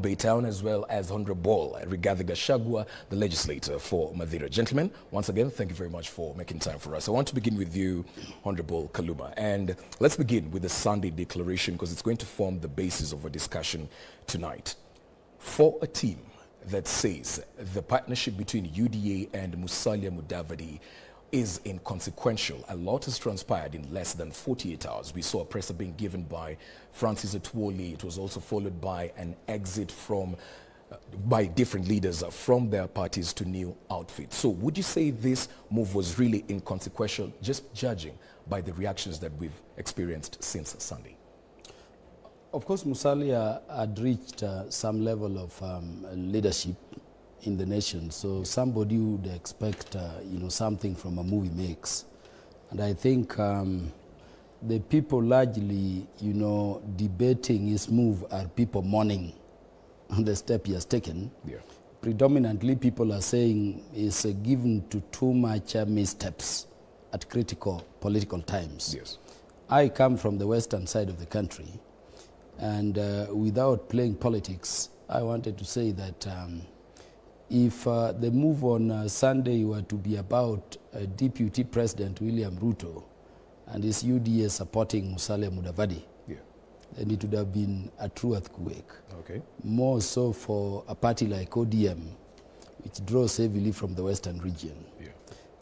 Baytown, as well as Honorable Rigathi Gachagua, the legislator for Madeira. Gentlemen, once again, thank you very much for making time for us. I want to begin with you, Honorable Kaluma, and let's begin with the Sunday declaration because it's going to form the basis of our discussion tonight. For a team that says the partnership between UDA and Musalia Mudavadi is inconsequential. A lot has transpired in less than 48 hours. We saw a presser being given by Francis Atwoli. It was also followed by an exit from by different leaders from their parties to new outfits. So would you say this move was really inconsequential, just judging by the reactions that we've experienced since Sunday? Of course, Musalia had reached some level of leadership in the nation, so somebody would expect something from a movie makes. And I think the people largely debating his move are people mourning on the step he has taken. Yeah. Predominantly people are saying he's given to too much missteps at critical political times. Yes. I come from the western side of the country, and without playing politics, I wanted to say that if the move on Sunday were to be about Deputy President William Ruto and his UDA supporting Musalia Mudavadi, yeah, then it would have been a true earthquake. Okay. More so for a party like ODM, which draws heavily from the western region. Yeah.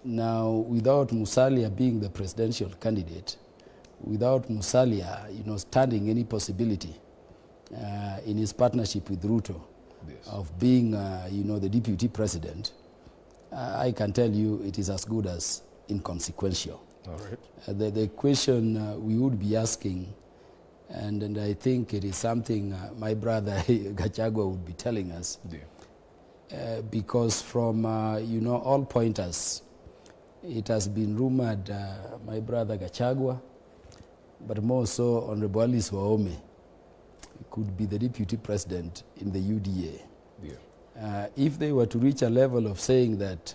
Now, without Musalia being the presidential candidate, without Musalia, standing any possibility in his partnership with Ruto, yes, of being, the deputy president, I can tell you it is as good as inconsequential. All right. The question we would be asking, and I think it is something my brother Gachagua would be telling us, yeah, because from, all pointers, it has been rumored my brother Gachagua, but more so Honorable Alice Wahome could be the deputy president in the UDA. yeah. If they were to reach a level of saying that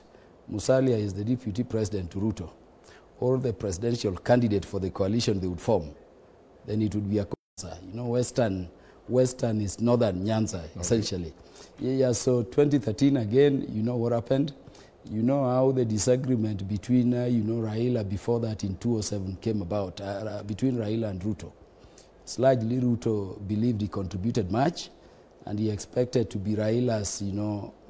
Musalia is the deputy president to Ruto, or the presidential candidate for the coalition they would form, then it would be a Western is Northern Nyanza, essentially. Yeah, so 2013 again, you know what happened? You know how the disagreement between, Raila before that in 2007 came about, between Raila and Ruto. It's largely Ruto believed he contributed much, and he expected to be Raila's,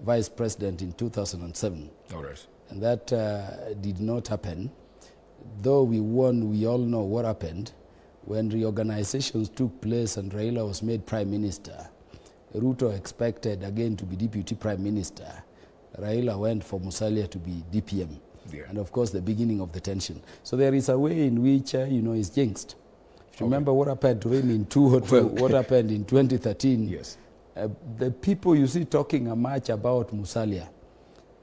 vice president in 2007. All right. And that did not happen. Though we won, we all know what happened. When reorganizations took place and Raila was made prime minister, Ruto expected again to be deputy prime minister. Raila went for Musalia to be DPM. Yeah. And of course the beginning of the tension. So there is a way in which, he's jinxed. If you remember what happened to him in 2002, what happened in 2013. Yes. The people you see talking much about Musalia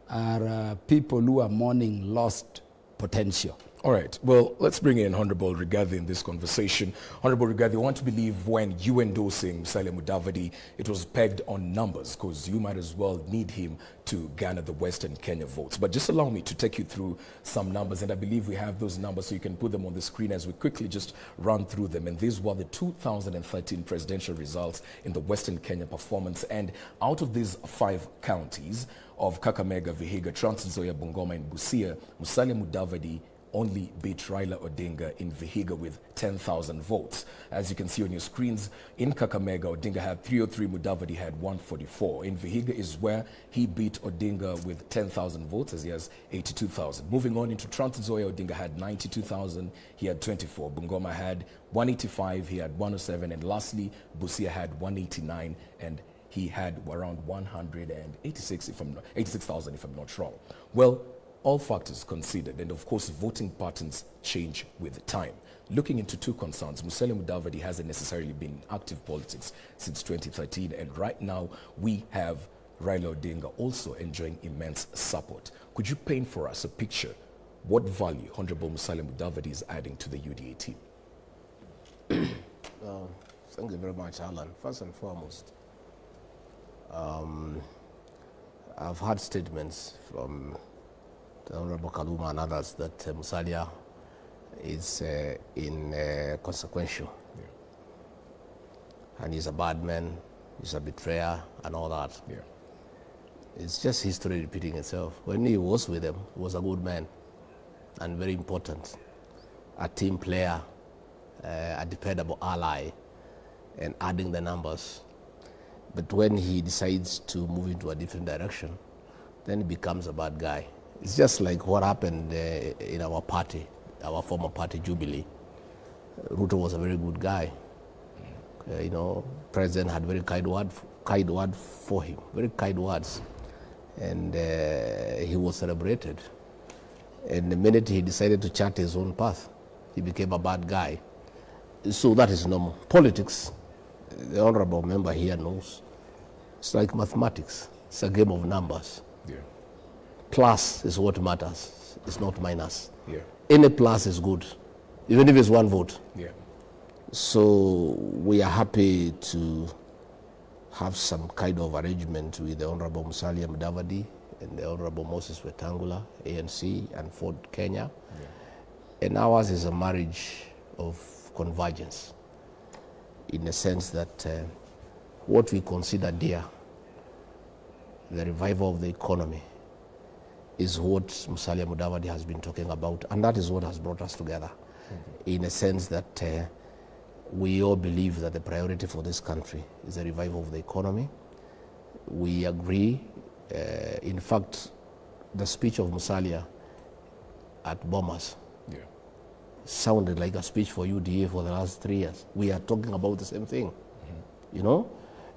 are people who are mourning lost potential. All right. Well, let's bring in Honorable Rigathi in this conversation. Honorable Rigathi, I want to believe when you endorsing Musalia Mudavadi, it was pegged on numbers because you might as well need him to garner the Western Kenya votes. But just allow me to take you through some numbers, and I believe we have those numbers so you can put them on the screen as we quickly just run through them. And these were the 2013 presidential results in the Western Kenya performance. And out of these 5 counties of Kakamega, Vihiga, Trans Nzoia, Bungoma, and Busia, Musalia Mudavadi only beat Raila Odinga in Vihiga with 10,000 votes. As you can see on your screens, in Kakamega, Odinga had 303, Mudavadi had 144. In Vihiga is where he beat Odinga with 10,000 votes, as he has 82,000. Moving on into Trans Nzoia, Odinga had 92,000, he had 24. Bungoma had 185, he had 107. And lastly, Busia had 189, and he had around 86,000 if I'm not wrong. Well, all factors considered, and of course voting patterns change with time. Looking into 2 concerns, Musalia Mudavadi hasn't necessarily been in active politics since 2013, and right now we have Raila Odinga also enjoying immense support. Could you paint for us a picture what value Honorable Musalia Mudavadi is adding to the UDA team? Thank you very much, Alan. First and foremost, I've had statements from the Honorable Kaluma and others that Musalia is inconsequential. Yeah. And he's a bad man he's a betrayer and all that. Yeah. It's just history repeating itself. When he was with them, he was a good man and very important, a team player, a dependable ally, and adding the numbers. But when he decides to move into a different direction, then he becomes a bad guy. It's just like what happened in our party, our former party, Jubilee. Ruto was a very good guy. You know, President had very kind word for him, very kind words. And he was celebrated. And the minute he decided to chart his own path, he became a bad guy. So that is normal. Politics, the honorable member here knows, it's like mathematics. It's a game of numbers. Yeah. Plus is what matters. It's not minus. Yeah. Any plus is good, even if it's one vote. Yeah. So we are happy to have some kind of arrangement with the Honorable Musalia Mudavadi and the Honorable Moses Wetangula, ANC, and Ford Kenya. Yeah. And ours is a marriage of convergence, in the sense that what we consider dear, the revival of the economy, is what Musalia Mudavadi has been talking about, and that is what has brought us together, in a sense that we all believe that the priority for this country is the revival of the economy. We agree. In fact, the speech of Musalia at Bomas sounded like a speech for UDA for the last 3 years. We are talking about the same thing, you know?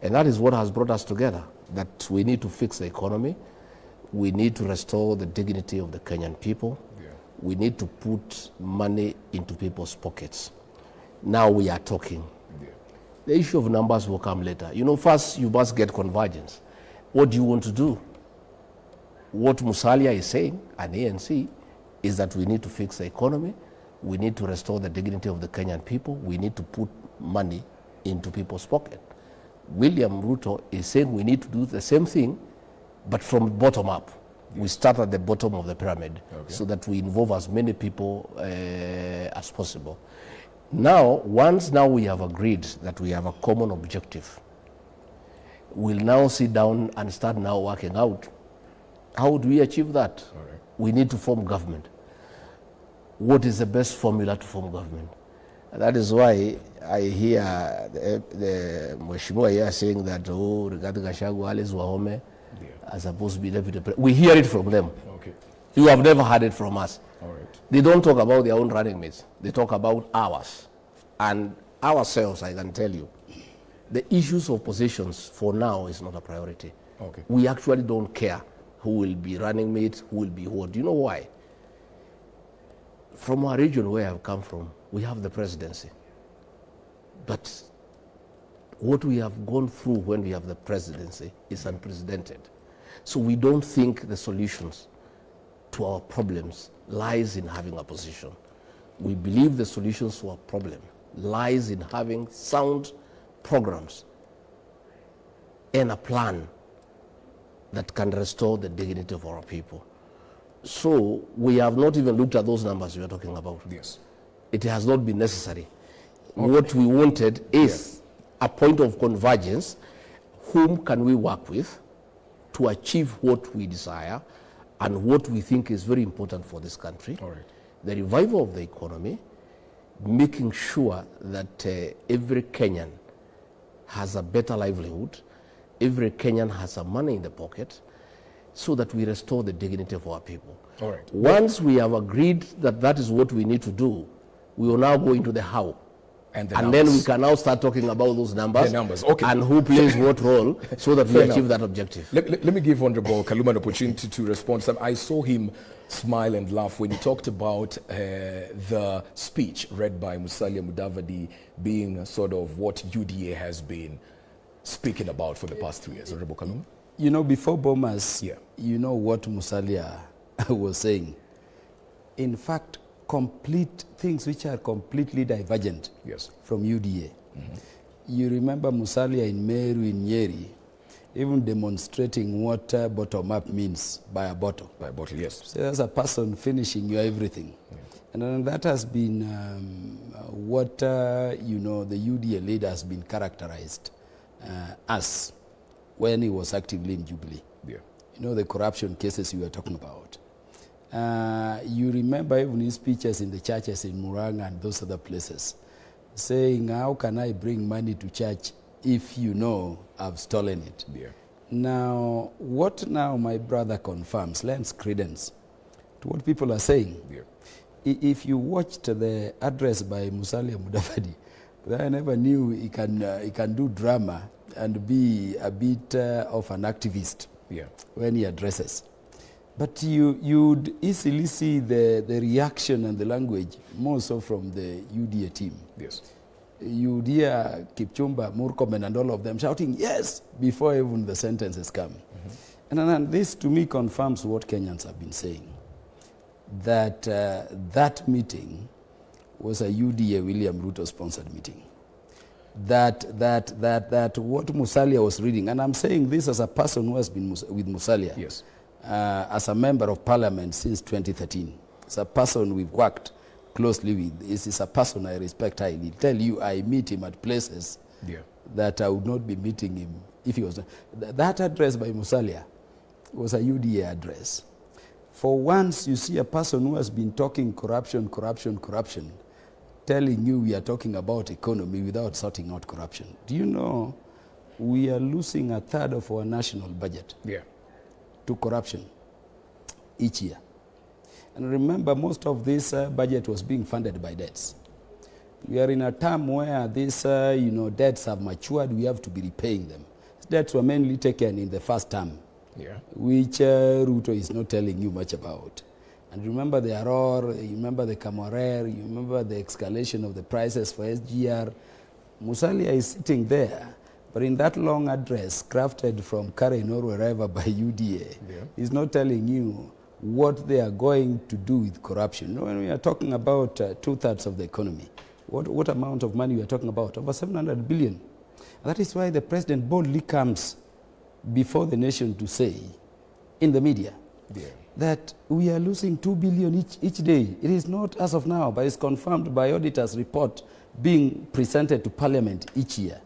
And that is what has brought us together, that we need to fix the economy. We need to restore the dignity of the Kenyan people. Yeah. We need to put money into people's pockets. Now we are talking. Yeah. The issue of numbers will come later. You know, first you must get convergence. What do you want to do? What Musalia is saying, and ANC, is that we need to fix the economy. We need to restore the dignity of the Kenyan people. We need to put money into people's pocket. William Ruto is saying we need to do the same thing, but from bottom up. Yes. We start at the bottom of the pyramid, so that we involve as many people as possible. Now, once we have agreed that we have a common objective, we'll now sit down and start now working out how do we achieve that. Right. We need to form government. What is the best formula to form government? And that is why I hear the Mheshimiwa here saying that, oh, Rigathi Gachagua and Hon are supposed to be deputy president. We hear it from them. Okay. You have never heard it from us. All right. They don't talk about their own running mates. They talk about ours. And ourselves, I can tell you, the issues of positions for now is not a priority. Okay. We actually don't care who will be running mates, who will be what. Do you know why? From our region where I've come from, we have the presidency. But what we have gone through when we have the presidency is unprecedented. So we don't think the solutions to our problems lies in having a position. We believe the solutions to our problem lies in having sound programs and a plan that can restore the dignity of our people. So we have not even looked at those numbers you are talking about. Yes. It has not been necessary. Okay. What we wanted is a point of convergence. Whom can we work with to achieve what we desire and what we think is very important for this country? All right. The revival of the economy, making sure that every Kenyan has a better livelihood, every Kenyan has some money in the pocket, so that we restore the dignity of our people. All right. Once we have agreed that that is what we need to do, we will now go into the how. And then we can now start talking about those numbers, okay, and who plays what role, so that we achieve that objective. Let me give Honorable Kaluma an opportunity to respond. I saw him smile and laugh when he talked about the speech read by Musalia Mudavadi being sort of what UDA has been speaking about for the past 3 years. Honorable Kaluma? You know, before Bomas, you know what Musalia was saying. In fact, complete things which are completely divergent from UDA. Mm-hmm. You remember Musalia in Meru, in Nyeri, even demonstrating what bottom-up means by a bottle. By a bottle, yes. So there's a person finishing your everything. Yeah. And that has been what, you know, the UDA leader has been characterized us when he was actively in Jubilee. Yeah. You know, the corruption cases you were talking about. You remember even his speeches in the churches in Murang'a and those other places, saying, how can I bring money to church if you know I've stolen it? Yeah. Now, what now my brother confirms, lends credence to what people are saying. Yeah. If you watched the address by Musalia Mudavadi, I never knew he can do drama and be a bit of an activist when he addresses. But you'd easily see the reaction and the language more so from the UDA team. Yes. You'd hear Kipchumba, Murkomen and all of them shouting, yes, before even the sentences come. And this to me confirms what Kenyans have been saying, that that meeting was a UDA William Ruto sponsored meeting. That what Musalia was reading, and I'm saying this as a person who has been with Musalia, yes, as a member of parliament since 2013, as a person we've worked closely with. This is a person I respect highly. Tell you, I meet him at places that I would not be meeting him if he was. That address by Musalia was a UDA address. For once, you see a person who has been talking corruption, telling you we are talking about economy without sorting out corruption. Do you know we are losing a third of our national budget to corruption each year? And remember, most of this budget was being funded by debts. We are in a time where these debts have matured. We have to be repaying them. Debts were mainly taken in the first term, which Ruto is not telling you much about. And remember the Aror, you remember the Kamarer, you remember the escalation of the prices for SGR. Musalia is sitting there, but in that long address crafted from Karen or wherever by UDA, he's not telling you what they are going to do with corruption. When we are talking about 2/3 of the economy, what amount of money we are talking about? Over 700 billion. And that is why the president boldly comes before the nation to say, in the media, that we are losing 2 billion each day. It is not as of now, but it's confirmed by auditors' report being presented to Parliament each year,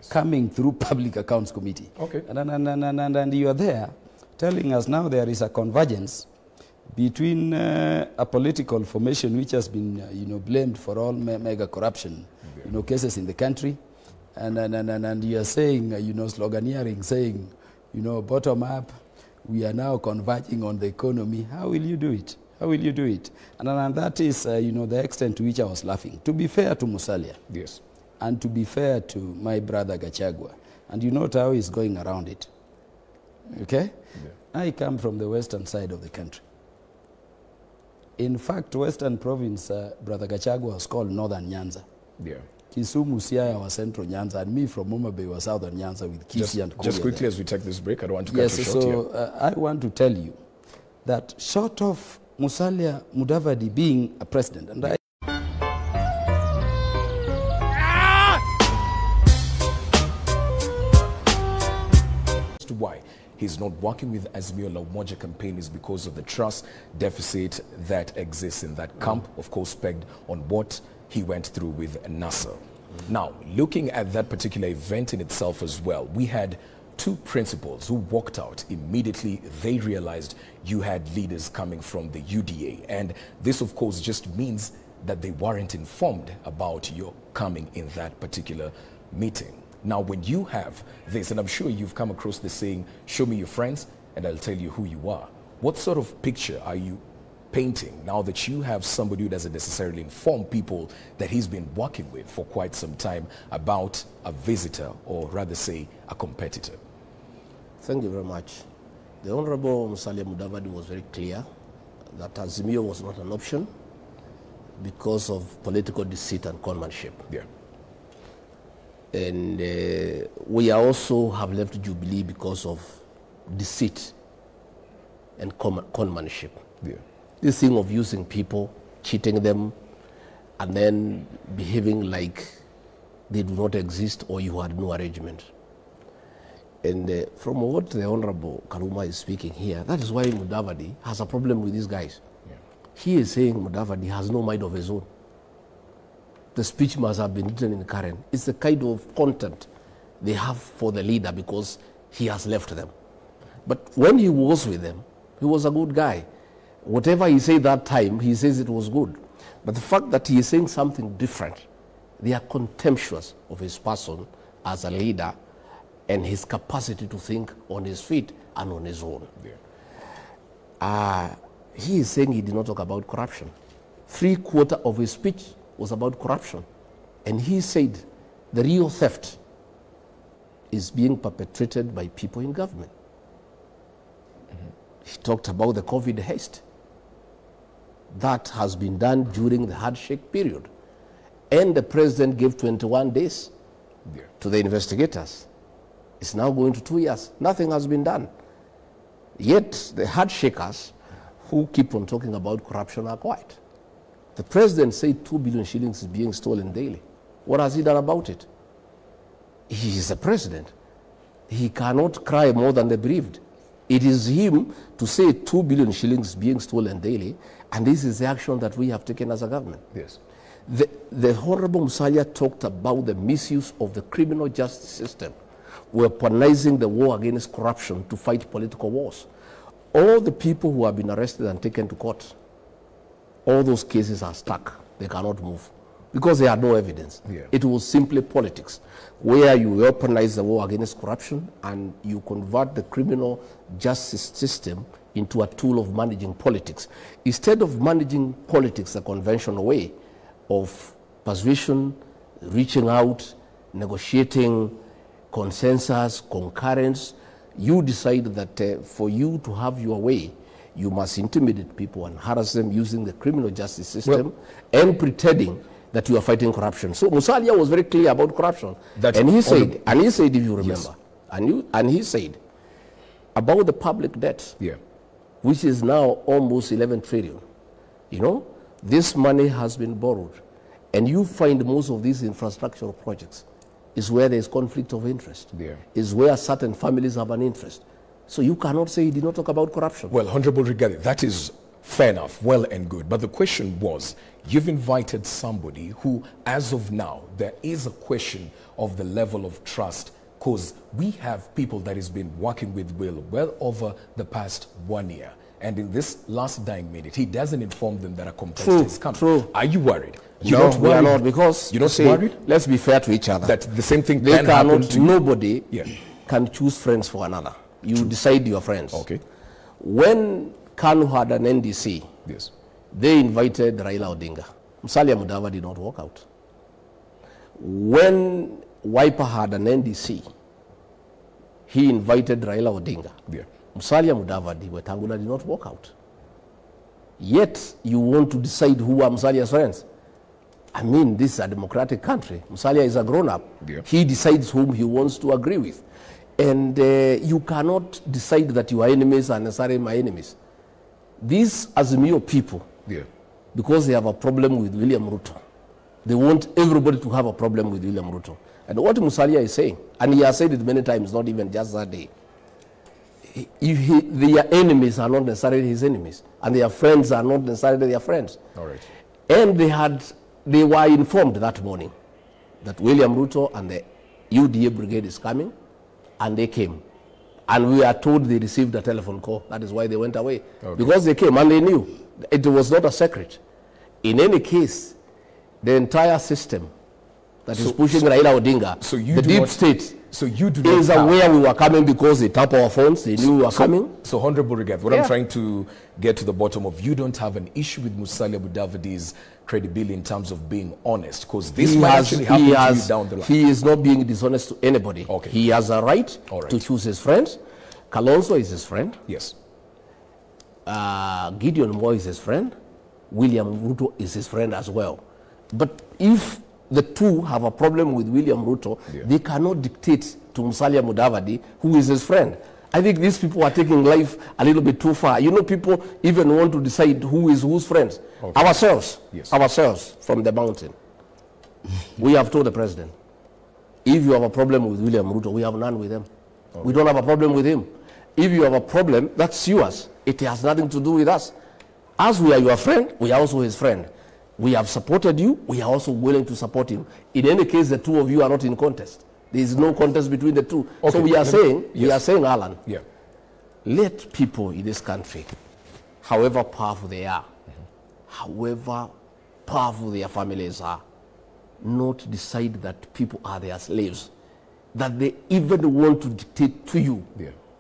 coming through Public Accounts Committee. Okay. And you are there telling us now there is a convergence between a political formation which has been blamed for all mega corruption cases in the country, and you are saying, sloganeering, saying, bottom up, we are now converging on the economy. How will you do it? How will you do it? And that is, the extent to which I was laughing. To be fair to Musalia, and to be fair to my brother Gachagua, and you know how he's going around it. Okay? I come from the western side of the country. In fact, Western Province, Brother Gachagua was called Northern Nyanza. Kisumu, Siaya was Central Nyanza, and me from Homa Bay was Southern Nyanza with Kisii and Kuria. Just quickly there. As we take this break, I don't want to cut you short so I want to tell you that short of Musalia Mudavadi being a president, and why he's not working with Azimio La Umoja campaign is because of the trust deficit that exists in that camp, of course pegged on what he went through with NASA. Now, looking at that particular event in itself as well, we had two principals who walked out immediately. They realized you had leaders coming from the UDA, and this of course just means that they weren't informed about your coming in that particular meeting. Now, when you have this, and I'm sure you've come across this saying, show me your friends and I'll tell you who you are. What sort of picture are you painting now that you have somebody who doesn't necessarily inform people that he's been working with for quite some time about a visitor, or rather say a competitor? Thank you very much. The Honorable Musalia Mudavadi was very clear that Azimio was not an option because of political deceit and conmanship. And we also have left Jubilee because of deceit and conmanship. This thing of using people, cheating them, and then behaving like they do not exist or you had no arrangement. And from what the Honorable Kaluma is speaking here, that is why Mudavadi has a problem with these guys. He is saying Mudavadi has no mind of his own. The speech must have been written in Karen. It's the kind of content they have for the leader because he has left them. But when he was with them, he was a good guy. Whatever he said that time, he says it was good. But the fact that he is saying something different, they are contemptuous of his person as a leader and his capacity to think on his feet and on his own. Yeah. He is saying he did not talk about corruption. 3/4 of his speech was about corruption. And he said the real theft is being perpetrated by people in government. He talked about the COVID haste. That has been done during the handshake period. And the president gave 21 days to the investigators. It's now going to 2 years. Nothing has been done. Yet the handshakers who keep on talking about corruption are quiet. The president said 2 billion shillings is being stolen daily. What has he done about it? He is the president. He cannot cry more than the bereaved. It is him to say 2 billion shillings being stolen daily, and this is the action that we have taken as a government. Yes. The Honorable Musalia talked about the misuse of the criminal justice system, weaponizing the war against corruption to fight political wars. All the people who have been arrested and taken to court, all those cases are stuck. They cannot move because they had no evidence. Yeah. It was simply politics, where you weaponize the war against corruption and you convert the criminal justice system into a tool of managing politics. Instead of managing politics the conventional way of persuasion, reaching out, negotiating, consensus, concurrence, you decide that for you to have your way, you must intimidate people and harass them using the criminal justice system and pretending that you are fighting corruption. So Musalia was very clear about corruption. And he said, if you remember, yes. and he said about the public debt, which is now almost 11 trillion. You know, this money has been borrowed. And you find most of these infrastructural projects is where there is conflict of interest, is where certain families have an interest. So you cannot say he did not talk about corruption. Well, Honorable Rigathi, that is fair enough, well and good. But the question was, you've invited somebody who, as of now, there is a question of the level of trust, because we have people that has been working with Will well over the past 1 year. And in this last dying minute, he doesn't inform them that a competitor is coming. True. Are you worried? No, we are not, because you're not worried? Let's be fair to each other. That the same thing they can happen cannot, to nobody can choose friends for another. You decide your friends. Okay. When KANU had an NDC, they invited Raila Odinga. Musalia Mudavadi did not walk out. When Wiper had an NDC, he invited Raila Odinga. Musalia Mudavadi, Wetangula did not walk out. Yet you want to decide who are Musalia's friends. I mean, this is a democratic country. Musalia is a grown-up. He decides whom he wants to agree with. And you cannot decide that your enemies are necessarily my enemies. These Azimio people, because they have a problem with William Ruto, they want everybody to have a problem with William Ruto. And what Musalia is saying, and he has said it many times, not even just that day, their enemies are not necessarily his enemies, and their friends are not necessarily their friends. All right. And they were informed that morning that William Ruto and the UDA brigade is coming, and they came. And we are told they received a telephone call. That is why they went away. Because they came and they knew. It was not a secret. In any case, the entire system that is pushing Raila Odinga, the deep state, is aware we were coming because they tap our phones, they knew we were coming. So, Honorable Rigathi, what I'm trying to get to the bottom of, you don't have an issue with Musalia Mudavadi's credibility in terms of being honest, because this might actually happen to you down the line. He is not being dishonest to anybody. He has a right to choose his friends. Kalonzo is his friend. Yes. Gideon Moore is his friend. William Ruto is his friend as well. But if the two have a problem with William Ruto, they cannot dictate to Musalia Mudavadi, who is his friend. I think these people are taking life a little bit too far. You know, people even want to decide who is whose friends. Ourselves, ourselves from the mountain. We have told the president, if you have a problem with William Ruto, we have none with him. We don't have a problem with him. If you have a problem, that's yours. It has nothing to do with us. As we are your friend, we are also his friend. We have supported you. We are also willing to support him. In any case, the two of you are not in contest. There is no contest between the two. Okay. So we are saying, Alan, yeah, let people in this country, however powerful they are, however powerful their families are, not decide that people are their slaves, that they even want to dictate to you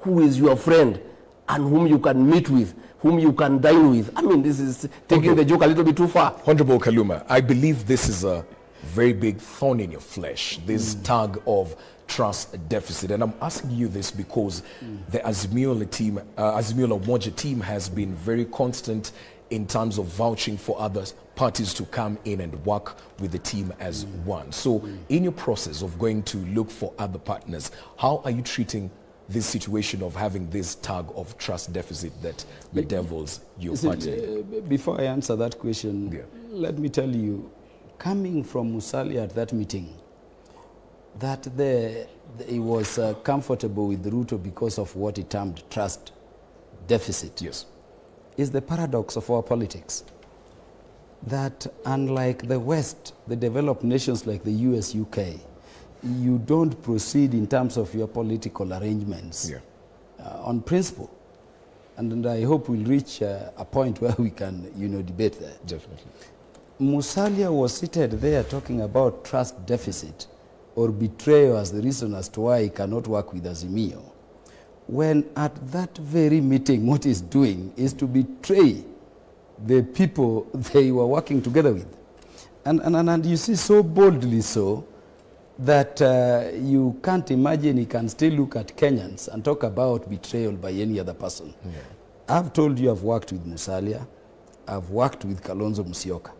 who is your friend and whom you can meet with, whom you can dine with. I mean, this is taking the joke a little bit too far. Honorable Kaluma, I believe this is a very big thorn in your flesh, this tug of trust deficit. And I'm asking you this because the Azimio team, Azimio Umoja team has been very constant in terms of vouching for other parties to come in and work with the team as one. So in your process of going to look for other partners, how are you treating this situation of having this tug of trust deficit that bedevils your party? Before I answer that question, let me tell you, coming from Musalia at that meeting, that he was comfortable with Ruto because of what he termed trust deficit. Yes. Is the paradox of our politics. That unlike the West, the developed nations like the US, UK, you don't proceed in terms of your political arrangements on principle. And I hope we'll reach a point where we can, debate that. Definitely. Musalia was seated there talking about trust deficit or betrayal as the reason as to why he cannot work with Azimio, when at that very meeting what he's doing is to betray the people they were working together with. And you see so boldly so that you can't imagine he can still look at Kenyans and talk about betrayal by any other person. I've told you I've worked with Musalia, I've worked with Kalonzo Musyoka,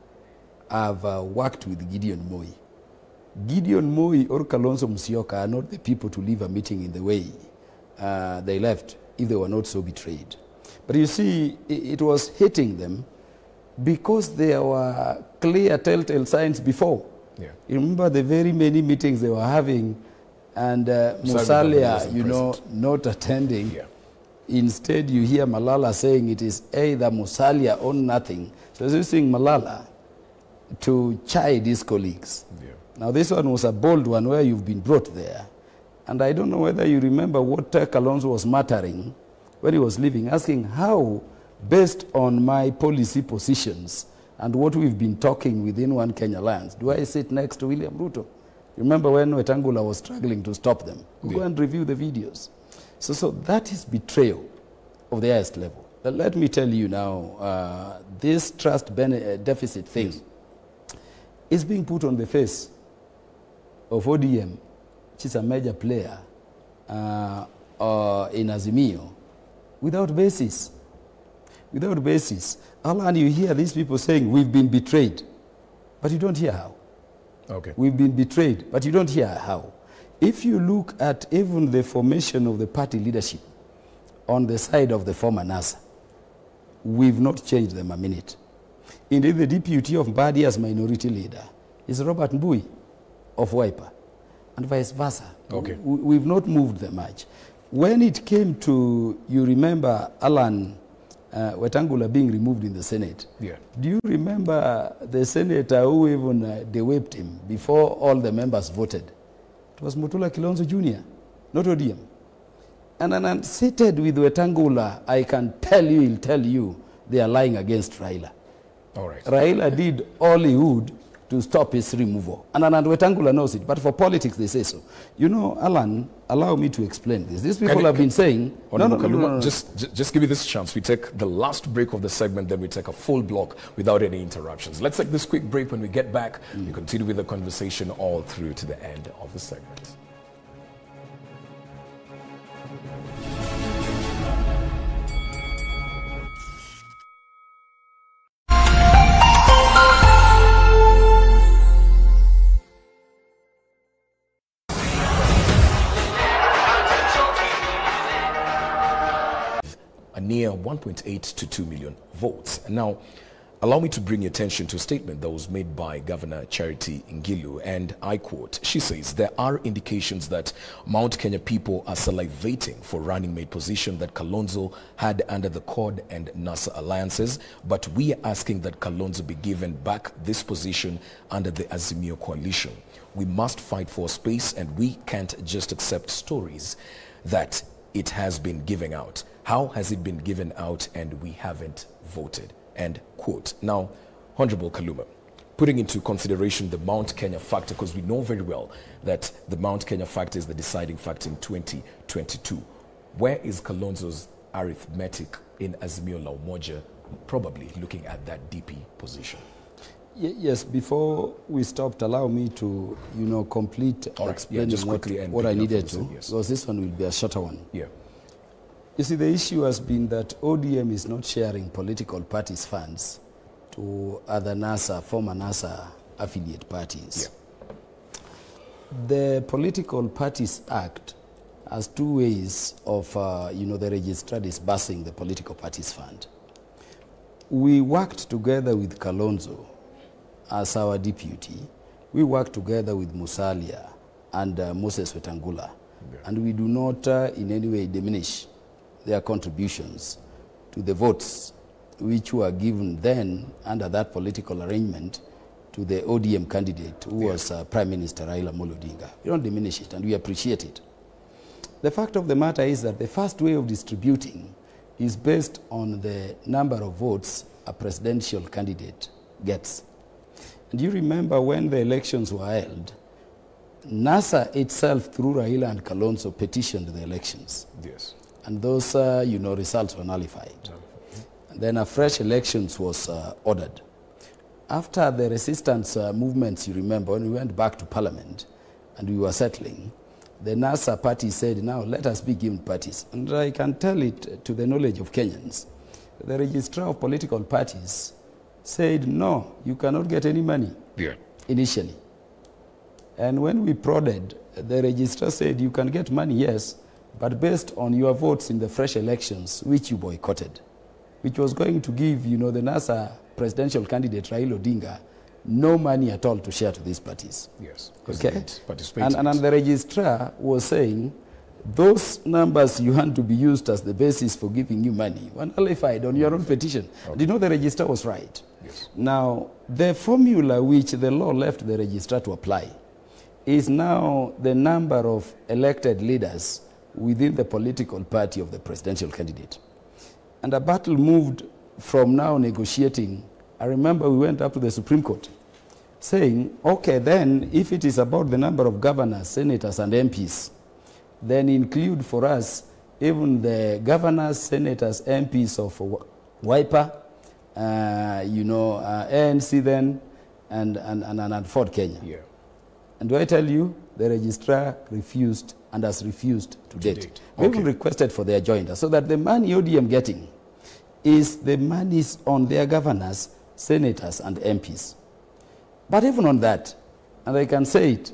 I've worked with Gideon Moi. Gideon Moi or Kalonzo Musyoka are not the people to leave a meeting in the way they left if they were not so betrayed. But you see, it was hitting them because there were clear telltale signs before. You remember the very many meetings they were having and Musalia, not attending. Instead, you hear Malala saying it is either Musalia or nothing. So he's using Malala to chide his colleagues. Now, this one was a bold one where you've been brought there. And I don't know whether you remember what Kalonzo was muttering when he was leaving, asking how, based on my policy positions and what we've been talking within One Kenya Alliance, do I sit next to William Ruto? You remember when Wetangula was struggling to stop them? Go and review the videos. So that is betrayal of the highest level. But let me tell you now, this trust deficit thing is being put on the face of ODM, which is a major player in Azimio, without basis. Without basis. Alan, you hear these people saying, we've been betrayed, but you don't hear how. We've been betrayed, but you don't hear how. If you look at even the formation of the party leadership on the side of the former NASA, we've not changed them a minute. Indeed, the deputy of Mbadi as minority leader is Robert Mbui of Wiper, and vice versa. We've not moved them much. When it came to, you remember Alan Wetangula being removed in the Senate. Do you remember the senator who even de-whipped him before all the members voted? It was Mutula Kilonzo Jr., not ODM. And seated with Wetangula, I can tell you, he'll tell you, they are lying against Raila. Raila did all he would to stop his removal. And Wetangula knows it, but for politics they say so. You know, Alan, allow me to explain this. These people have been saying... No. Just give me this chance. We take the last break of the segment, then we take a full block without any interruptions. Let's take this quick break. When we get back, we continue with the conversation all through to the end of the segment. Near 1.8 to 2 million votes. Now, Allow me to bring your attention to a statement that was made by Governor Charity Ngilu, and I quote, she says, there are indications that Mount Kenya people are salivating for running mate position that Kalonzo had under the CORD and NASA alliances, but we are asking that Kalonzo be given back this position under the Azimio coalition. We must fight for space, and we can't just accept stories that it has been given out. How has it been given out and we haven't voted? End quote. Now, Honorable Kaluma, putting into consideration the Mount Kenya factor, because we know very well that the Mount Kenya factor is the deciding factor in 2022. Where is Kalonzo's arithmetic in Azimio La Umoja, probably looking at that DP position? Yes, before we stopped, allow me to, complete explaining what I needed to, yes. Because this one will be a shorter one. Yeah. You see, the issue has been that ODM is not sharing political parties' funds to other NASA, former NASA affiliate parties. Yeah. The Political Parties Act has two ways of, the registrar disbursing the political parties fund. We worked together with Kalonzo as our deputy. We worked together with Musalia and Moses Wetangula. Yeah. And we do not in any way diminish their contributions to the votes which were given then under that political arrangement to the ODM candidate who was Prime Minister Raila Amolo Odinga. We don't diminish it, and we appreciate it. The fact of the matter is that the first way of distributing is based on the number of votes a presidential candidate gets. And you remember when the elections were held, NASA itself, through Raila and Kalonzo, petitioned the elections. Yes. And those, results were nullified. And then a fresh elections was ordered. After the resistance movements, you remember, when we went back to Parliament and we were settling, the NASA party said, now let us be given parties. And I can tell it to the knowledge of Kenyans. The registrar of political parties said, no, you cannot get any money initially. And when we prodded, the registrar said, you can get money, yes, but based on your votes in the fresh elections, which you boycotted, which was going to give, the NASA presidential candidate, Raila Odinga, no money at all to share to these parties. Yes, because okay? And the registrar was saying, those numbers you want to be used as the basis for giving you money were nullified on your own petition. Okay. And the registrar was right. Yes. Now, the formula which the law left the registrar to apply is now the number of elected leaders within the political party of the presidential candidate. And a battle moved from now negotiating. I remember we went up to the Supreme Court saying, okay, then if it is about the number of governors, senators, and MPs, then include for us even the governors, senators, MPs of Wiper, ANC then, and Ford Kenya. Yeah. And do I tell you, the registrar refused and has refused to date. We even requested for their joinder so that the money ODM getting is the monies on their governors, senators, and MPs. But even on that, and I can say it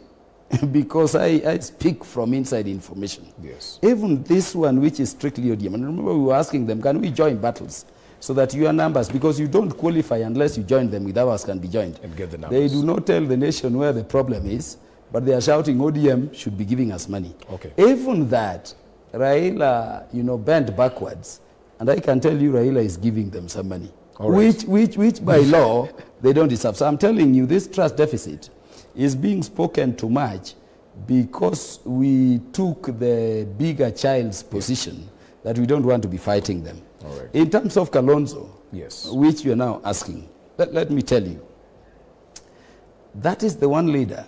because I speak from inside information. Yes. Even this one, which is strictly ODM, and remember we were asking them, can we join battles? So that your numbers, because you don't qualify unless you join them with ours can be joined. And get the numbers. They do not tell the nation where the problem is, but they are shouting ODM should be giving us money. Okay. Even that, Raila, bent backwards, and I can tell you Raila is giving them some money, right. which by law they don't deserve. So I'm telling you, this trust deficit is being spoken too much because we took the bigger child's position that we don't want to be fighting them. All right. In terms of Kalonzo, yes, which you are now asking, let me tell you, that is the one leader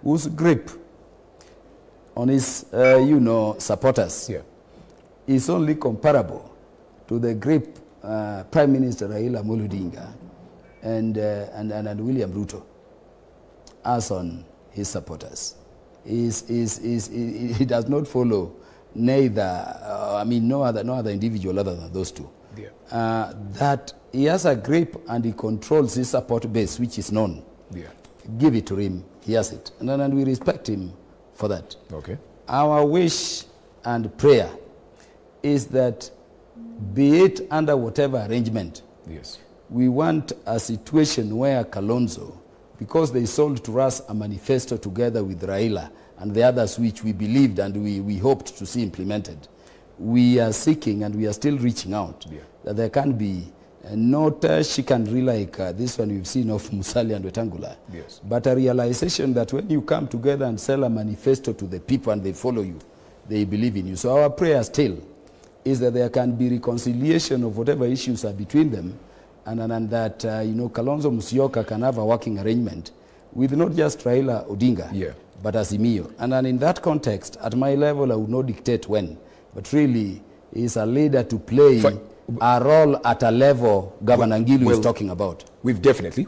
whose grip on his, supporters is only comparable to the grip Prime Minister Raila Amolo Odinga and William Ruto as on his supporters. He does not follow neither, no other individual other than those two. Yeah. That he has a grip and he controls his support base, which is known. Yeah. Give it to him, he has it. And we respect him for that. Okay. Our wish and prayer is that, be it under whatever arrangement, yes, We want a situation where Kalonzo, because they sold to us a manifesto together with Raila and the others which we believed and we hoped to see implemented, we are seeking and we are still reaching out that there can be not a chicanery like this one we've seen of Musalia and Wetangula, but a realization that when you come together and sell a manifesto to the people and they follow you, they believe in you. So our prayer still is that there can be reconciliation of whatever issues are between them, and that Kalonzo Musyoka can have a working arrangement with not just Raila Odinga, but Azimio. And then in that context, at my level, I would not dictate when, but really is a leader to play a role at a level Governor Ngilu is talking about. We've definitely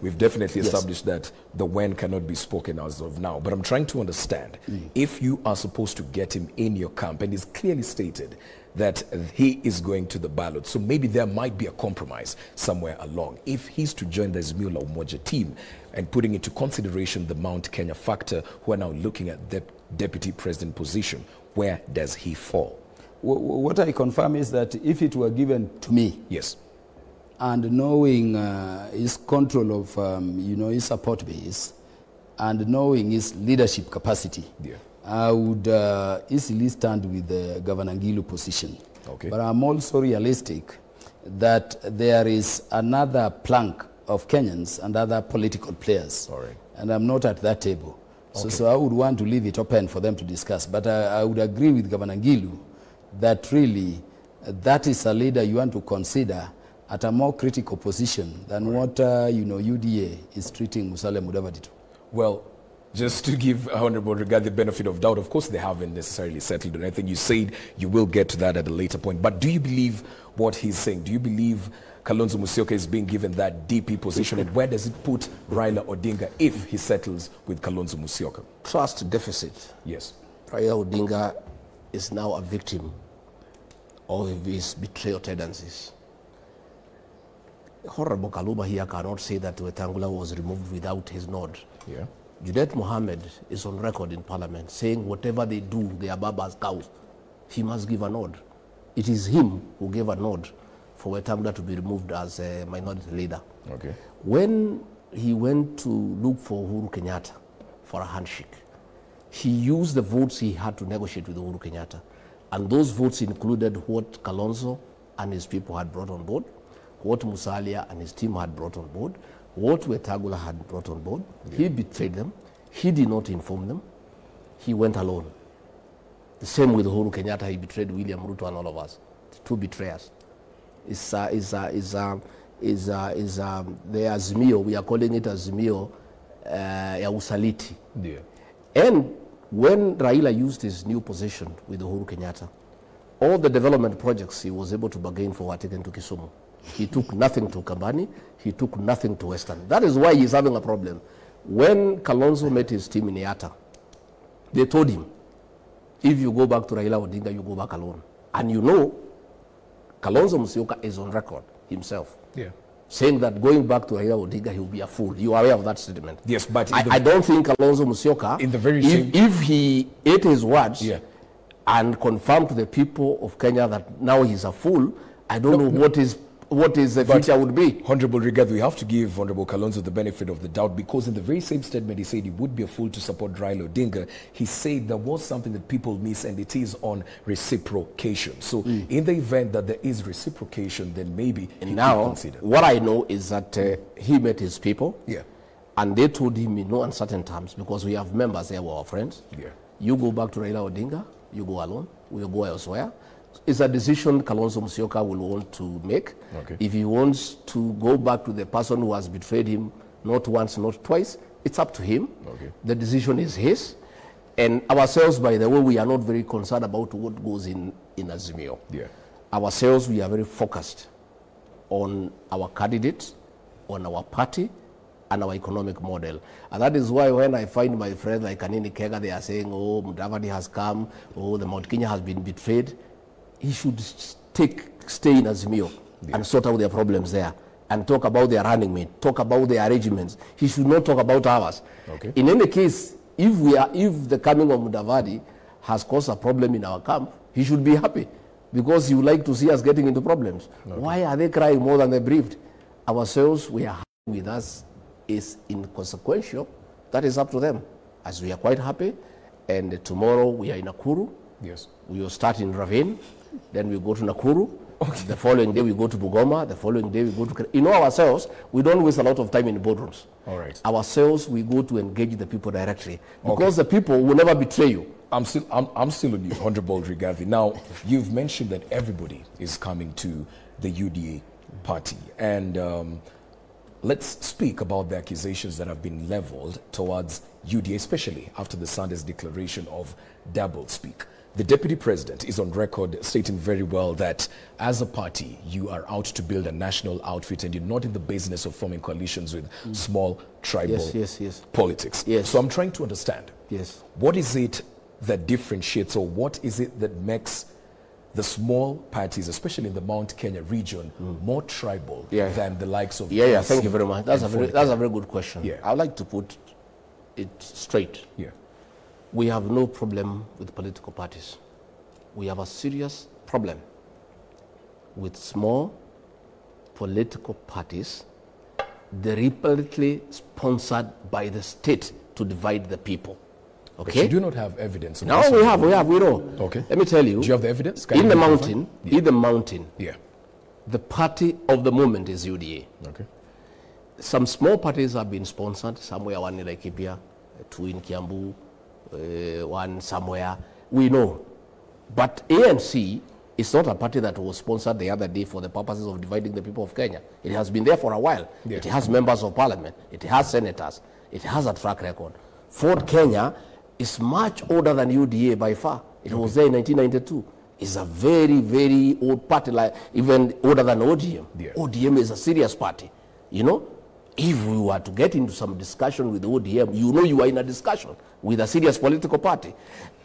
established that the when cannot be spoken as of now. But I'm trying to understand, if you are supposed to get him in your camp, and it's clearly stated that he is going to the ballot, so maybe there might be a compromise somewhere along. If he's to join the Azimio la Umoja team, and putting into consideration the Mount Kenya factor, who are now looking at the deputy president position, where does he fall? What I confirm is that if it were given to me, and knowing his control of his support base, and knowing his leadership capacity, I would easily stand with the Governor Ngilu position. But I'm also realistic that there is another plank of Kenyans and other political players, and I'm not at that table. So I would want to leave it open for them to discuss. But I would agree with Governor Ngilu that really that is a leader you want to consider at a more critical position than what UDA is treating Musalia Mudavadi to. Well, just to give Honorable Rigathi the benefit of doubt, of course they haven't necessarily settled on anything. You said you will get to that at a later point. But do you believe what he's saying? Do you believe Kalonzo Musyoka is being given that DP position? And where does it put Raila Odinga if he settles with Kalonzo Musyoka? Trust deficit. Yes. Raila Odinga is now a victim of his betrayal tendencies. Honorable Kaluma here cannot say that Wetangula was removed without his nod. Junet Mohammed is on record in Parliament saying whatever they do, they are Baba's cows. He must give a nod. It is him who gave a nod for Wetangula to be removed as a minority leader. When he went to look for Uhuru Kenyatta for a handshake, he used the votes he had to negotiate with Uhuru Kenyatta. And those votes included what Kalonzo and his people had brought on board, what Musalia and his team had brought on board, what Wetangula had brought on board. He betrayed them. He did not inform them. He went alone. The same with Uhuru Kenyatta. He betrayed William Ruto and all of us. The two betrayers. The Azimio, we are calling it Azimio ya Usaliti. And when Raila used his new position with Uhuru Kenyatta, all the development projects he was able to bargain for were taken to Kisumu. He took nothing to Kambani. He took nothing to Western. That is why he's having a problem. When Kalonzo met his team in Yatta, they told him, if you go back to Raila Odinga, you go back alone. And you know, Kalonzo Musyoka is on record himself, saying that going back to Raila Odinga, he will be a fool. You are aware of that statement? Yes, but I don't think Kalonzo Musyoka, in the very if he ate his words and confirmed to the people of Kenya that now he's a fool, I don't know what is the future would be. Honorable Rigathi, we have to give Honorable Kalonzo the benefit of the doubt, because in the very same statement he said he would be a fool to support Raila Odinga. He said there was something that people miss, and it is on reciprocation. So in the event that there is reciprocation, then maybe he could consider. What I know is that he met his people, and they told him in no uncertain terms, because we have members there who are our friends, you go back to Raila Odinga, you go alone, we'll go elsewhere. It's a decision Kalonzo Musyoka will want to make. If he wants to go back to the person who has betrayed him, not once, not twice, it's up to him. The decision is his. And ourselves, by the way, we are not very concerned about what goes in Azimio. Ourselves, we are very focused on our candidates, on our party, and our economic model. And that is why when I find my friends like Kanini Kega, they are saying, oh, Mudavadi has come, oh, the Mount Kenya has been betrayed. He should stay in Azimio and sort out their problems there and talk about their running mate, talk about their arrangements. He should not talk about ours. In any case, if the coming of Mudavadi has caused a problem in our camp, he should be happy, because he would like to see us getting into problems. Why are they crying more than they breathed? Ourselves, we are happy with us is inconsequential. That is up to them. As we are quite happy, and tomorrow we are in Nakuru. Yes. We will start in Ravine, then we go to Nakuru. Okay. The following day we go to Bugoma. The following day we go to... You know ourselves, we don't waste a lot of time in boardrooms. All right. Ourselves, we go to engage the people directly. Because the people will never betray you. I'm still on you, Honorable Rigathi. Now, you've mentioned that everybody is coming to the UDA party. And let's speak about the accusations that have been leveled towards UDA, especially after the Sunday's declaration of double speak. The Deputy President is on record stating very well that as a party, you are out to build a national outfit and you're not in the business of forming coalitions with small tribal politics. Yes. So I'm trying to understand. Yes. What is it that differentiates, or what is it that makes the small parties, especially in the Mount Kenya region, more tribal than the likes of... Yeah, thank you very much. That's a very good question. Yeah. I'd like to put it straight. Yeah. We have no problem with political parties. We have a serious problem with small political parties deliberately sponsored by the state to divide the people. Okay? But you do not have evidence. No, we know. Okay. Let me tell you. Do you have the evidence? In the mountain, yeah, the party of the moment is UDA. Okay. Some small parties have been sponsored, somewhere one in Laikipia, two in Kiambu, one somewhere. We know. But ANC is not a party that was sponsored the other day for the purposes of dividing the people of Kenya. It has been there for a while. Yeah. It has members of parliament. It has senators. It has a track record. Ford Kenya is much older than UDA by far. It was there in 1992. It's a very, very old party, like even older than ODM. Yeah. ODM is a serious party. You know, if we were to get into some discussion with ODM, you know you are in a discussion with a serious political party.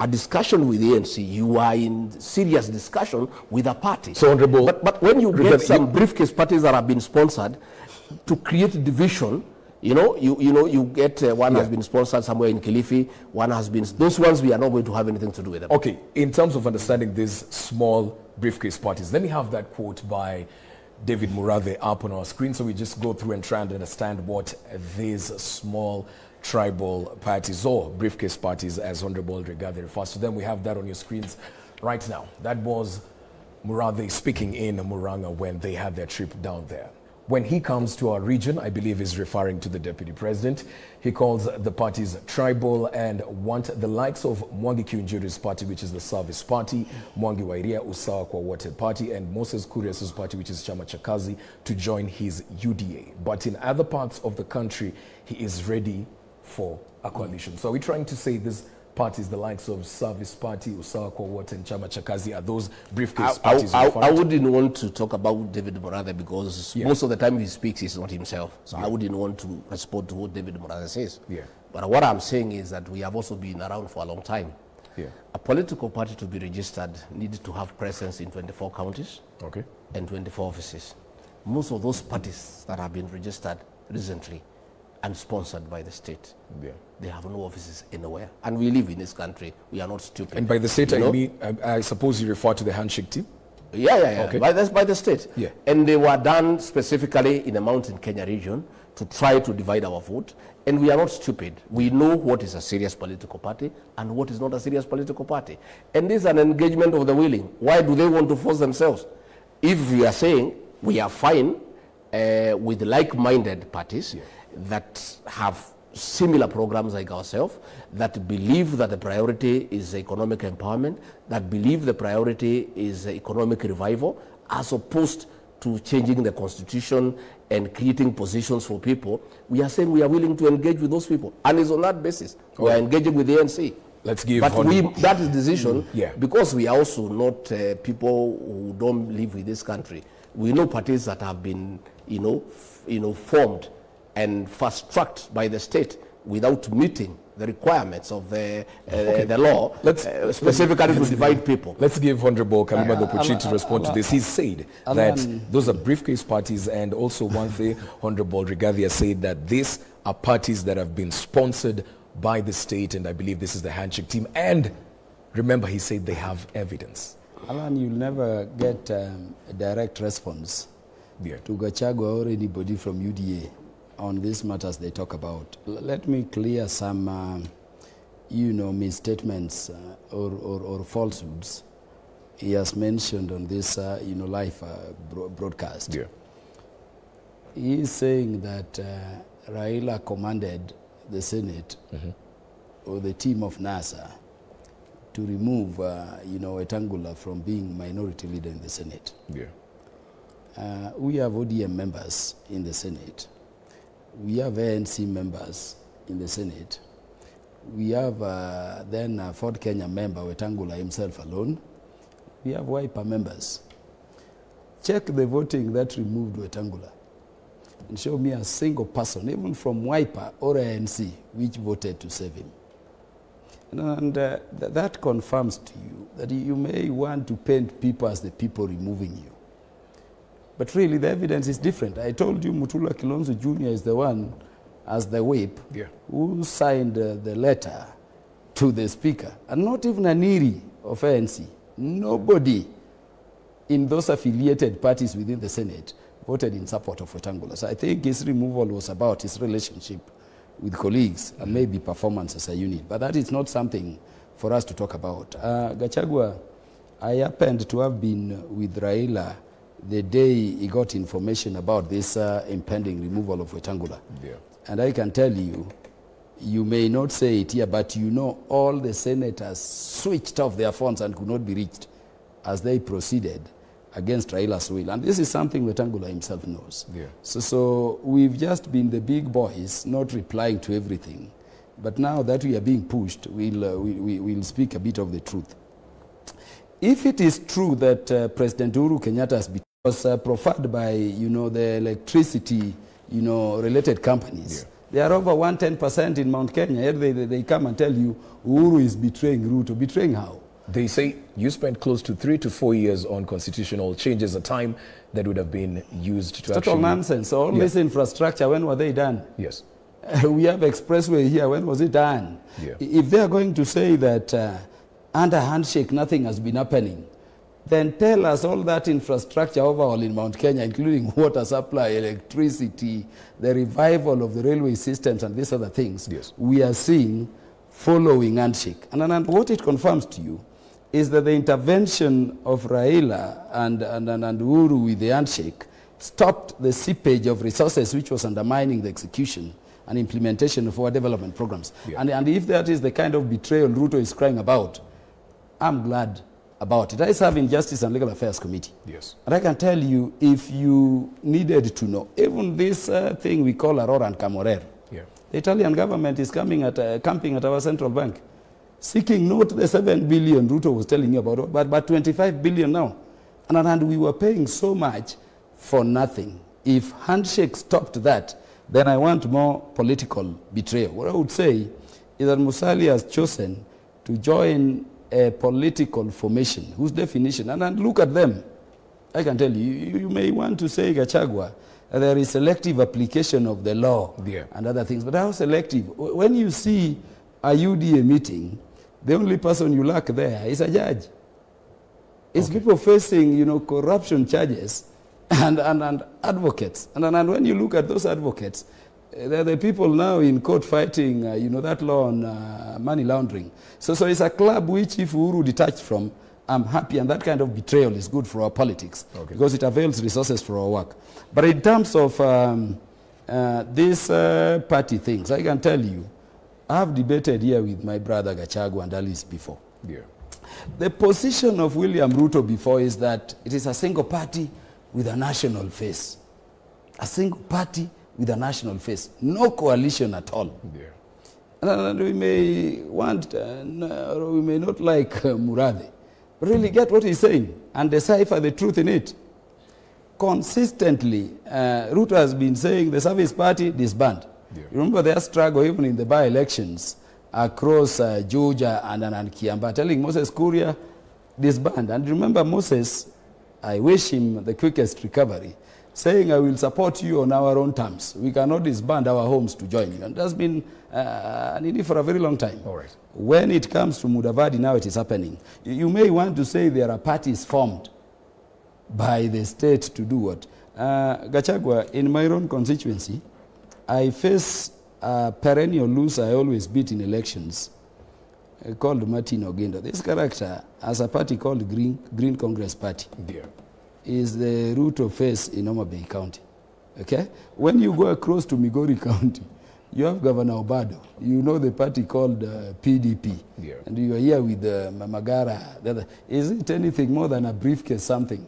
A discussion with ANC, you are in serious discussion with a party. So, Honorable, but when you get some briefcase parties that have been sponsored to create division, you know, you get one has been sponsored somewhere in Kilifi, one has been... Those ones, we are not going to have anything to do with them. Okay, in terms of understanding these small briefcase parties, let me have that quote by David Murathe up on our screen so we just go through and try and understand what these small tribal parties or briefcase parties, as Honorable Rigathi refers to them. We have that on your screens right now. That was Murathe speaking in Murang'a when they had their trip down there. When he comes to our region, I believe he's referring to the Deputy President. He calls the parties tribal and want the likes of Mwangi Kiunjuri's party, which is the Service Party, Mwangi Wairia Usawa kwa Wote Party, and Moses Kurias's party, which is Chama cha Kazi, to join his UDA. But in other parts of the country, he is ready for a coalition. So are we trying to say this parties, the likes of Service Party, Usawa kwa Wote, and Chama cha Kazi, are those briefcase parties? I wouldn't want to talk about David Murathe because most of the time he speaks, he's not himself. So I wouldn't want to respond to what David Murathe says. Yeah. But what I'm saying is that we have also been around for a long time. Yeah. A political party to be registered needs to have presence in 24 counties and 24 offices. Most of those parties that have been registered recently and sponsored by the state, they have no offices anywhere. And we live in this country. We are not stupid. And by the state, I mean, I suppose you refer to the handshake team? Yeah. Okay. By the state. Yeah. And they were done specifically in the Mountain Kenya region to try to divide our vote. And we are not stupid. We know what is a serious political party and what is not a serious political party. And this is an engagement of the willing. Why do they want to force themselves? If we are saying we are fine with like-minded parties that have similar programs like ourselves, that believe that the priority is economic empowerment, that believe the priority is economic revival, as opposed to changing the constitution and creating positions for people, we are saying we are willing to engage with those people. And it's on that basis. We are engaging with the ANC. Let's give that is decision, because we are also not people who don't live with this country. We know parties that have been, formed and fast-tracked by the state without meeting the requirements of the law, specifically to divide people. Let's give Honorable Kaluma the opportunity to respond to this. He said that those are briefcase parties, and also one thing Honorable Rigathi has said that these are parties that have been sponsored by the state, and I believe this is the handshake team. And remember, he said they have evidence. Alan, you'll never get a direct response, to Gachagua or anybody from UDA on these matters they talk about. Let me clear some, misstatements or falsehoods he has mentioned on this, live broadcast. Yeah. He is saying that Raila commanded the Senate or the team of NASA to remove, Wetangula from being minority leader in the Senate. Yeah. We have ODM members in the Senate. We have ANC members in the Senate. We have then Ford Kenya member, Wetangula himself alone. We have Wiper members. Check the voting that removed Wetangula and show me a single person, even from Wiper or ANC, which voted to save him. And that confirms to you that you may want to paint people as the people removing you. But really, the evidence is different. I told you Mutula Kilonzo Jr. is the one, as the whip, who signed the letter to the speaker. And not even an Iri of ANC. Nobody in those affiliated parties within the Senate voted in support of Wetangula. So I think his removal was about his relationship with colleagues and maybe performance as a unit. But that is not something for us to talk about. Gachagua, I happened to have been with Raila the day he got information about this impending removal of Wetangula. Yeah. And I can tell you, you may not say it here, but all the senators switched off their phones and could not be reached as they proceeded against Raila's will. And this is something Wetangula himself knows. Yeah. So we've just been the big boys, not replying to everything. But now that we are being pushed, we'll speak a bit of the truth. If it is true that President Uhuru Kenyatta was proffered by, the electricity, related companies, they are over 110% in Mount Kenya, yet they come and tell you Uhuru is betraying Ruto. Betraying how? They say you spent close to 3 to 4 years on constitutional changes, a time that would have been used to Total nonsense. All this infrastructure, when were they done? Yes. We have expressway here. When was it done? Yeah. If they are going to say that under handshake nothing has been happening, then tell us all that infrastructure overall in Mount Kenya, including water supply, electricity, the revival of the railway systems and these other things, we are seeing following handshake. And what it confirms to you is that the intervention of Raila and Uhuru with the handshake stopped the seepage of resources which was undermining the execution and implementation of our development programs. Yeah. And if that is the kind of betrayal Ruto is crying about, I'm glad about it. I serve in Justice and Legal Affairs Committee. Yes. And I can tell you, if you needed to know, even this thing we call Aurora and Camorero, the Italian government is camping at our central bank, seeking not the 7 billion Ruto was telling you about, but 25 billion now. And we were paying so much for nothing. If handshake stopped that, then I want more political betrayal. What I would say is that Musalia has chosen to join a political formation whose definition, and look at them. I can tell you, you may want to say, Gachagua, there is selective application of the law and other things, but how selective? When you see a UDA meeting, the only person you lack there is a judge. It's people facing, corruption charges and advocates. And when you look at those advocates, they're the people now in court fighting, that law on money laundering. So it's a club which, if Uhuru detached from, I'm happy, and that kind of betrayal is good for our politics because it avails resources for our work. But in terms of these party things, I can tell you, I have debated here with my brother Gachagua and Alice before. Yeah. The position of William Ruto before is that it is a single party with a national face. A single party with a national face. No coalition at all. Yeah. And we may want, or we may not like Murathe, but really get what he's saying and decipher the truth in it. Consistently, Ruto has been saying the Service Party disband. Yeah. Remember their struggle even in the by-elections across Georgia and Kiamba, telling Moses Kuria disband. And remember Moses, I wish him the quickest recovery, saying I will support you on our own terms. We cannot disband our homes to join you. And that's been needed for a very long time. All right. When it comes to Mudavadi, now it is happening. You may want to say there are parties formed by the state to do what? Gachagua, in my own constituency, I face a perennial loser I always beat in elections, called Martin Ogendo. This character has a party called Green Congress Party. Yeah. Is the root of face in Homa Bay County. Okay? When you go across to Migori County, you have Governor Obado. You know the party called PDP. Yeah. And you are here with Magara. Is it anything more than a briefcase something?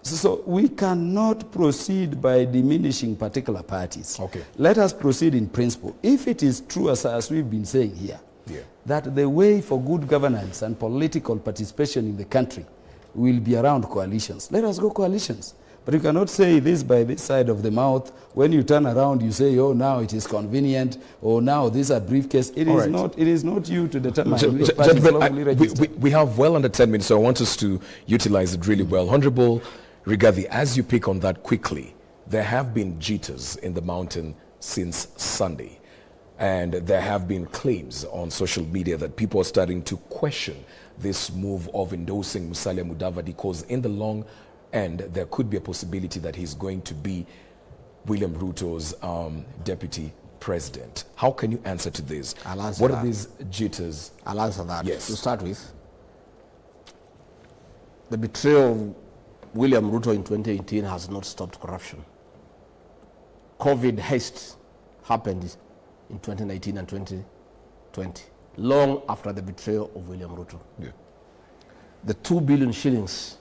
So we cannot proceed by diminishing particular parties. Okay. Let us proceed in principle. If it is true, as we've been saying here, yeah, that the way for good governance and political participation in the country will be around coalitions, let us go coalitions. But you cannot say this by this side of the mouth. When you turn around, you say, oh, now it is convenient, or now this is a briefcase. It is not you to determine which party is lawfully registered. We have well under 10 minutes, so I want us to utilize it really well. Honorable Rigathi, as you pick on that quickly, there have been jitters in the mountain since Sunday. And there have been claims on social media that people are starting to question this move of endorsing Musalia Mudavadi, because in the long end, there could be a possibility that he's going to be William Ruto's deputy president. How can you answer to this? I'll answer what that. are these jitters? I'll answer that. Yes. To start with, the betrayal of William Ruto in 2018 has not stopped corruption. COVID haste happened in 2019 and 2020, long after the betrayal of William Ruto. Yeah. The 2 billion shillings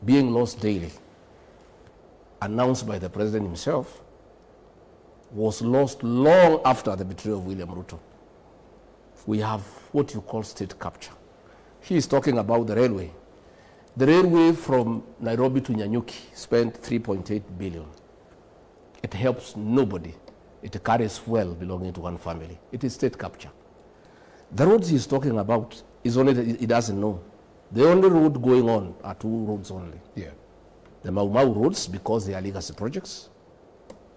being lost daily, announced by the president himself, was lost long after the betrayal of William Ruto. We have what you call state capture. He is talking about the railway. The railway from Nairobi to Nyanyuki spent 3.8 billion. It helps nobody. It carries fuel belonging to one family. It is state capture. The roads he's talking about is only that he doesn't know. The only road going on are 2 roads only. Yeah. The Mau Mau roads, because they are legacy projects,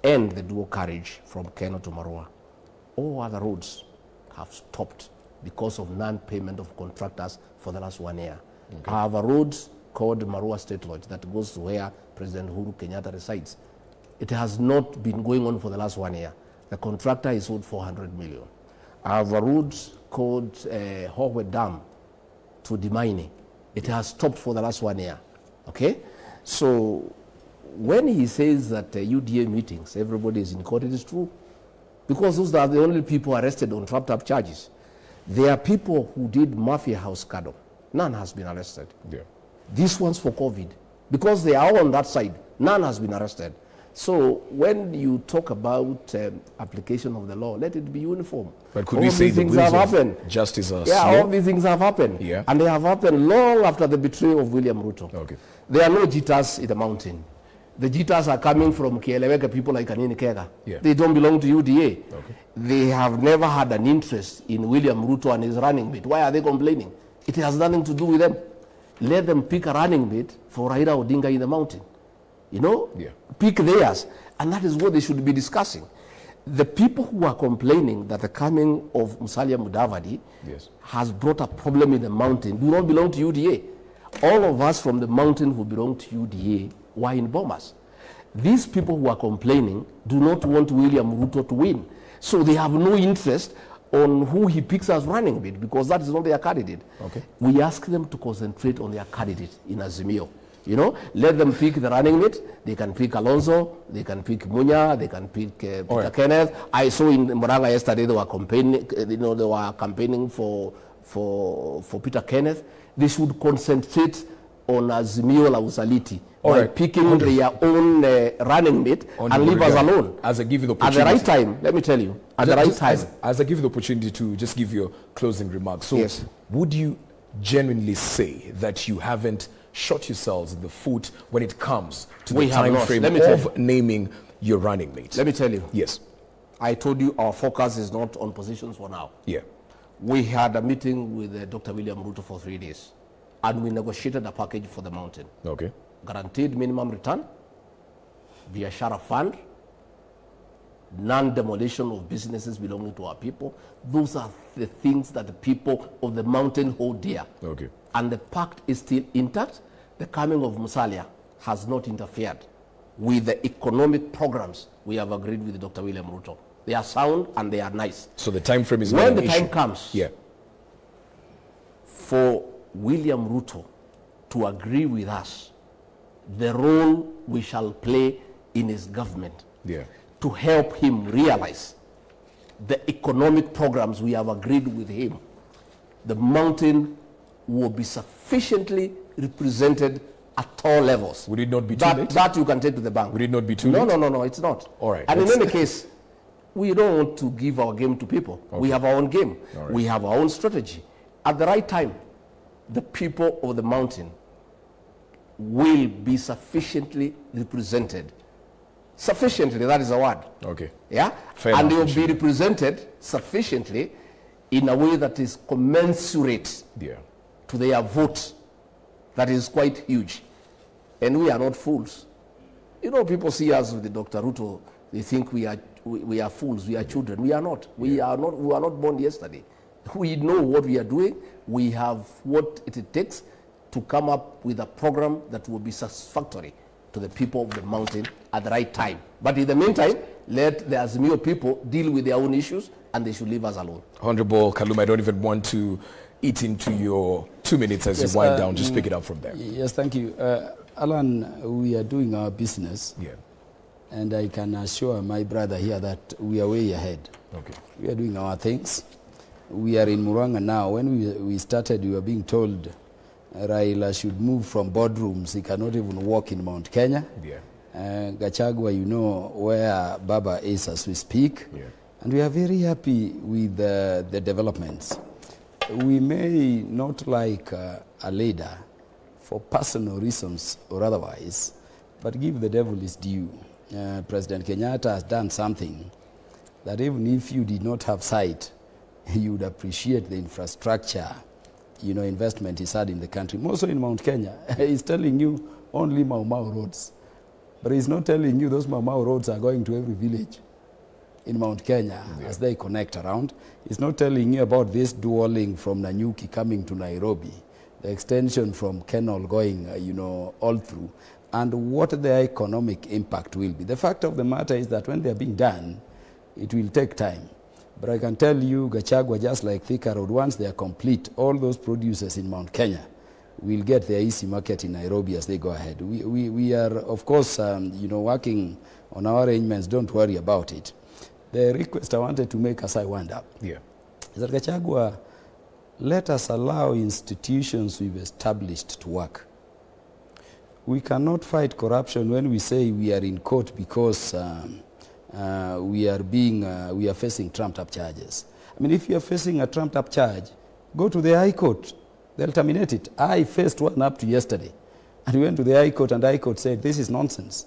and the dual carriage from Keno to Marua. All other roads have stopped because of non-payment of contractors for the last 1 year. Okay. I have a road called Marua State Lodge that goes to where President Uhuru Kenyatta resides. It has not been going on for the last 1 year. The contractor is owed 400 million. I have a road called Hogwe Dam to Dimaini. It has stopped for the last 1 year. Okay? So when he says that UDA meetings, everybody is in court, it is true. Because those are the only people arrested on trapped up charges. There are people who did mafia house cardle. None has been arrested. Yeah. These ones for COVID. Because they are on that side, none has been arrested. So when you talk about application of the law, let it be uniform. But could we say the things have wheels happened? of justice are Yeah, slow? all these things have happened. Yeah. And they have happened long after the betrayal of William Ruto. Okay. There are no jitters in the mountain. The jitters are coming from Kieleweke, people like Anini Kega. Yeah. They don't belong to UDA. Okay. They have never had an interest in William Ruto and his running mate. Why are they complaining? It has nothing to do with them. Let them pick a running mate for Raila Odinga in the mountain. You know? Yeah. Pick theirs. And that is what they should be discussing. The people who are complaining that the coming of Musalia Mudavadi Yes. has brought a problem in the mountain do not belong to UDA. All of us from the mountain who belong to UDA were in Bomas. These people who are complaining do not want William Ruto to win. So they have no interest on who he picks as running mate, because that is not their candidate. Okay. We ask them to concentrate on their candidate in Azimio. You know, let them pick the running mate. They can pick Alonso, they can pick Munya, they can pick Peter Kenneth. I saw in Moranga yesterday they were campaigning, for Peter Kenneth. They should concentrate on Azimio La Usaliti by picking their own running mate and leave us alone. As I give you the opportunity. At the right time, let me tell you, at the right time. As I give you the opportunity to just give your closing remarks. So yes. Would you genuinely say that you haven't shot yourselves in the foot when it comes to the time frame of naming your running mate? Let me tell you. Yes. I told you our focus is not on positions for now. Yeah. We had a meeting with Dr. William Ruto for 3 days, and we negotiated a package for the mountain. Okay. Guaranteed minimum return, Biashara fund, non-demolition of businesses belonging to our people. Those are the things that the people of the mountain hold dear. Okay. And the pact is still intact. The coming of Musalia has not interfered with the economic programs we have agreed with Dr. William Ruto. They are sound and they are nice. So the time frame is when not the an time issue. comes Yeah. for William Ruto to agree with us the role we shall play in his government, Yeah. to help him realize the economic programs we have agreed with him, the mountain will be sufficiently represented at all levels. Would it not be too that, late? That you can take to the bank. Would it not be too no, late? No, it's not. All right. And in any case, we don't want to give our game to people. Okay. We have our own game. All right. We have our own strategy. At the right time, the people of the mountain will be sufficiently represented. Sufficiently, that is a word. Okay. Yeah? Fair and enough, they will be represented sufficiently in a way that is commensurate Yeah. to their vote. That is quite huge. And we are not fools. You know, people see us with the Dr. Ruto, they think we are fools, we are children. We are not. We are not born yesterday. We know what we are doing. We have what it takes to come up with a program that will be satisfactory to the people of the mountain at the right time. But in the meantime, let the Azimio people deal with their own issues, and they should leave us alone. Honorable Kaluma, I don't even want to eat into your 2 minutes as you wind down. Just pick it up from there. Yes, thank you. Alan, we are doing our business. Yeah. And I can assure my brother here that we are way ahead. Okay. We are doing our things. We are in Muranga now. When we started, we were being told Raila should move from boardrooms. He cannot even walk in Mount Kenya. Yeah. Gachagua, you know where Baba is as we speak. Yeah. And we are very happy with the developments. We may not like a leader for personal reasons or otherwise, but give the devil his due. President Kenyatta has done something that even if you did not have sight, you would appreciate the infrastructure, you know, investment he's had in the country. More so in Mount Kenya. He's telling you only Mau Mau roads. But he's not telling you those Mau Mau roads are going to every village in Mount Kenya as they connect around. He's not telling you about this dual link from Nanyuki coming to Nairobi, the extension from Kenol going, you know, all through, and what the economic impact will be. The fact of the matter is that when they're being done, it will take time. But I can tell you, Gachagua, just like Thika Road, once they are complete, all those producers in Mount Kenya will get their easy market in Nairobi as they go ahead. We are, of course, you know, working on our arrangements. Don't worry about it. The request I wanted to make as I wind up is that Gachagua, let us allow institutions we've established to work. We cannot fight corruption when we say we are in court because we are facing trumped-up charges. I mean, if you are facing a trumped-up charge, go to the High Court. They'll terminate it. I faced one up to yesterday, and we went to the High Court, and the High Court said, this is nonsense.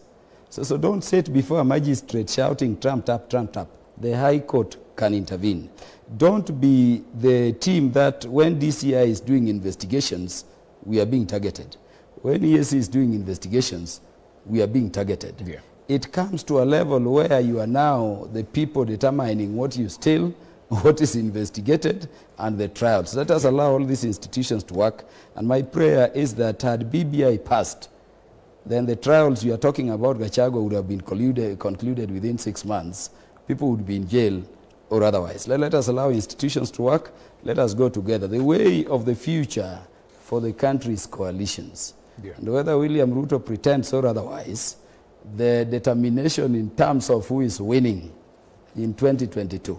So don't sit before a magistrate shouting, trumped up, trumped up. The High Court can intervene. Don't be the team that when DCI is doing investigations, we are being targeted. When EAC is doing investigations, we are being targeted. Yeah. It comes to a level where you are now the people determining what you steal, what is investigated, and the trials. Let us allow all these institutions to work. And my prayer is that had BBI passed, then the trials you are talking about, Gachagua, would have been concluded within 6 months. People would be in jail or otherwise. Let us allow institutions to work. Let us go together. The way of the future for the country is coalitions. Yeah. And whether William Ruto pretends or otherwise, the determination in terms of who is winning in 2022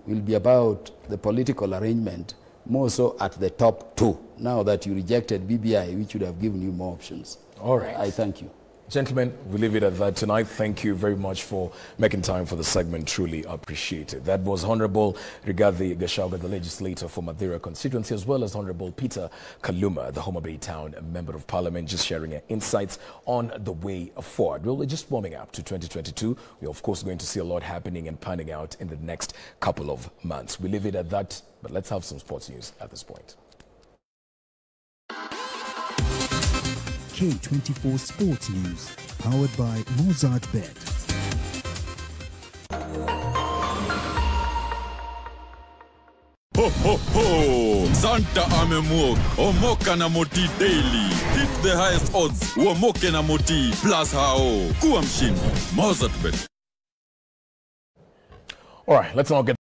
will be about the political arrangement, more so at the top two, now that you rejected BBI, which would have given you more options. All right. I thank you. Gentlemen, we leave it at that tonight. Thank you very much for making time for the segment. Truly appreciate it. That was Honorable Rigathi Gachagua, the legislator for Mathira constituency, as well as Honorable Peter Kaluma, the Homa Bay Town Member of Parliament, just sharing their insights on the way forward. Well, we're just warming up to 2022. We're, of course, going to see a lot happening and panning out in the next couple of months. We leave it at that, but let's have some sports news at this point. K24 Sports News, powered by Mozart Bet. Ho, ho, ho! Santa amemwok, omoka na moti daily. Hit the highest odds, uomoke na moti plus hao. Kuwa mshindi, Mozart Bet. All right, let's now get